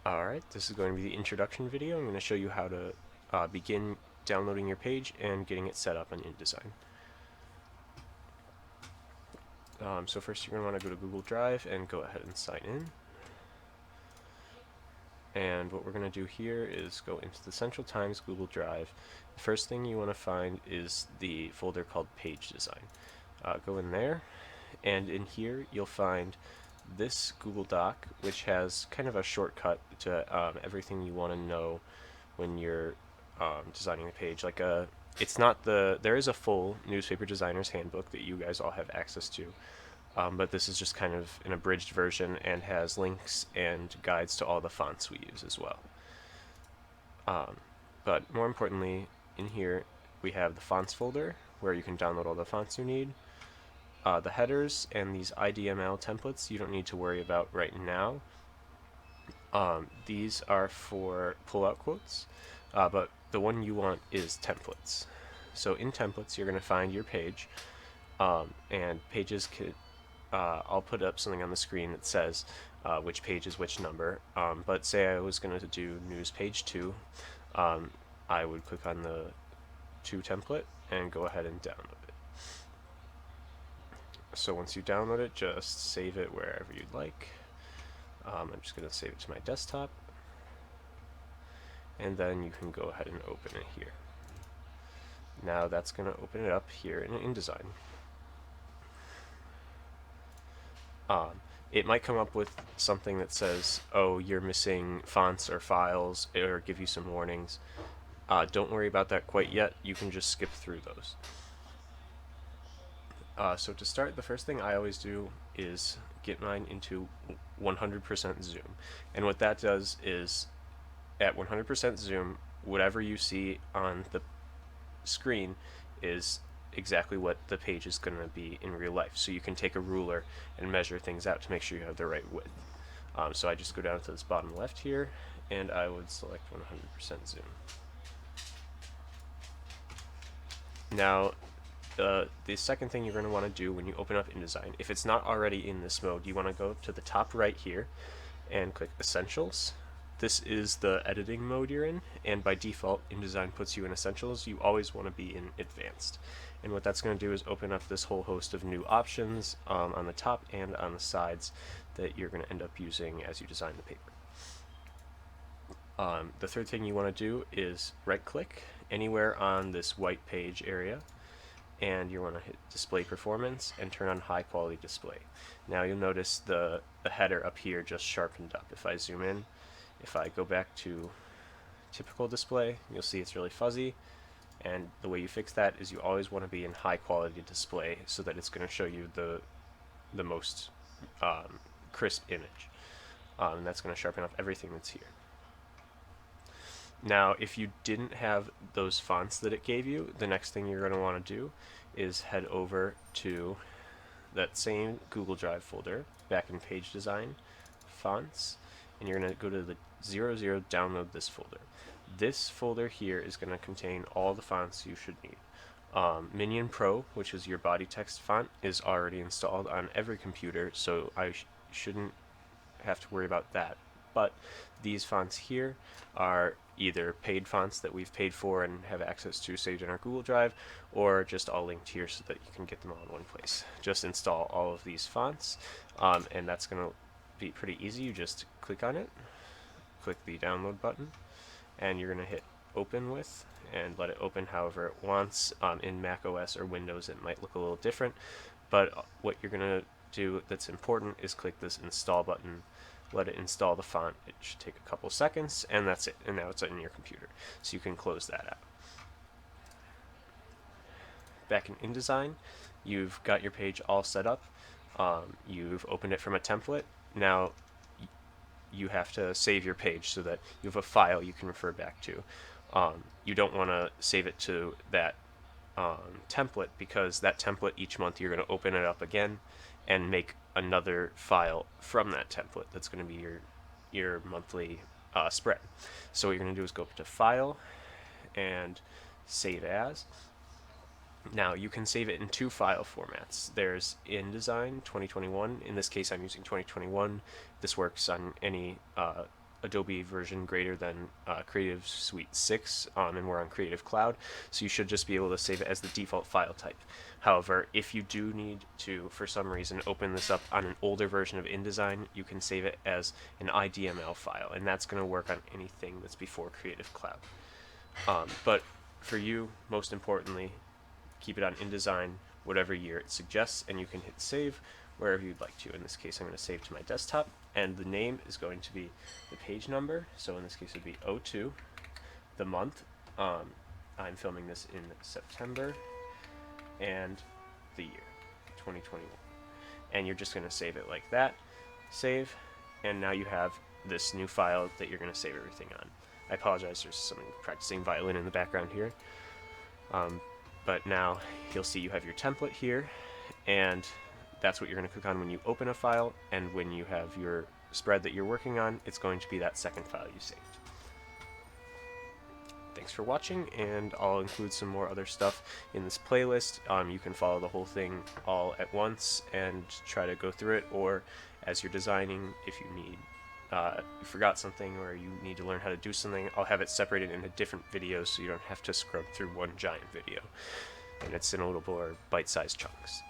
Alright, this is going to be the introduction video. I'm going to show you how to begin downloading your page and getting it set up on InDesign. So first you're going to want to go to Google Drive and go ahead and sign in. And what we're going to do here is go into the Central Times Google Drive. The first thing you want to find is the folder called Page Design. Go in there, and in here you'll find this Google Doc, which has kind of a shortcut to everything you want to know when you're designing a page. It's not there is a full newspaper designer's handbook that you guys all have access to, but this is just kind of an abridged version and has links and guides to all the fonts we use as well. But more importantly, in here we have the fonts folder where you can download all the fonts you need. The headers and these IDML templates you don't need to worry about right now. These are for pull-out quotes, but the one you want is templates. So in templates, you're going to find your page, and pages could. I'll put up something on the screen that says which page is which number. But say I was going to do news page 2, I would click on the 2 template and go ahead and download it. So once you download it, just save it wherever you'd like. I'm just going to save it to my desktop, and then you can go ahead and open it here. Now that's going to open it up here in InDesign. It might come up with something that says, oh, you're missing fonts or files, or give you some warnings. Don't worry about that quite yet. You can just skip through those. So to start, the first thing I always do is get mine into 100% zoom. And what that does is, at 100% zoom, whatever you see on the screen is exactly what the page is going to be in real life. So you can take a ruler and measure things out to make sure you have the right width. So I just go down to this bottom left here, and I would select 100% zoom. Now, the second thing you're going to want to do when you open up InDesign, if it's not already in this mode, you want to go to the top right here and click Essentials. This is the editing mode you're in, and by default InDesign puts you in Essentials. You always want to be in Advanced. And what that's going to do is open up this whole host of new options on the top and on the sides that you're going to end up using as you design the paper. The third thing you want to do is right click anywhere on this white page area, and you want to hit Display Performance and turn on High Quality Display. Now you'll notice the header up here just sharpened up. If I zoom in, if I go back to typical display, you'll see it's really fuzzy, and the way you fix that is you always want to be in High Quality Display so that it's going to show you the most crisp image, and that's going to sharpen up everything that's here. Now, if you didn't have those fonts that it gave you, the next thing you're going to want to do is head over to that same Google Drive folder, back in Page Design, Fonts, and you're going to go to the 00 download this folder. This folder here is going to contain all the fonts you should need. Minion Pro, which is your body text font, is already installed on every computer, so I shouldn't have to worry about that. But these fonts here are either paid fonts that we've paid for and have access to saved in our Google Drive, or just all linked here so that you can get them all in one place. Just install all of these fonts, and that's going to be pretty easy. You just click on it, click the download button, and you're going to hit open with and let it open however it wants. In Mac OS or Windows it might look a little different, but what you're going to do that's important is click this install button, let it install the font. It should take a couple seconds, and that's it, and now it's in your computer, so you can close that out. Back in InDesign, you've got your page all set up. You've opened it from a template. Now you have to save your page so that you have a file you can refer back to. You don't want to save it to that template, because that template, each month you're going to open it up again and make another file from that template that's going to be your monthly spread. So what you're going to do is go up to File and Save As. Now you can save it in 2 file formats. There's InDesign 2021. In this case I'm using 2021. This works on any Adobe version greater than Creative Suite 6, and we're on Creative Cloud, so you should just be able to save it as the default file type. However, if you do need to, for some reason, open this up on an older version of InDesign, you can save it as an IDML file, and that's going to work on anything that's before Creative Cloud. But for you, most importantly, keep it on InDesign, whatever year it suggests, and you can hit save wherever you'd like to. In this case, I'm going to save to my desktop, and the name is going to be the page number, so in this case it would be 02, the month, I'm filming this in September, and the year, 2021. And you're just going to save it like that, save, and now you have this new file that you're going to save everything on. I apologize, there's someone practicing violin in the background here. But now you'll see you have your template here, and that's what you're going to click on when you open a file, and when you have your spread that you're working on, it's going to be that second file you saved. Thanks for watching, and I'll include some more other stuff in this playlist. You can follow the whole thing all at once and try to go through it, or as you're designing, if you need you forgot something or you need to learn how to do something, I'll have it separated into different videos so you don't have to scrub through one giant video, and it's in a little more bite-sized chunks.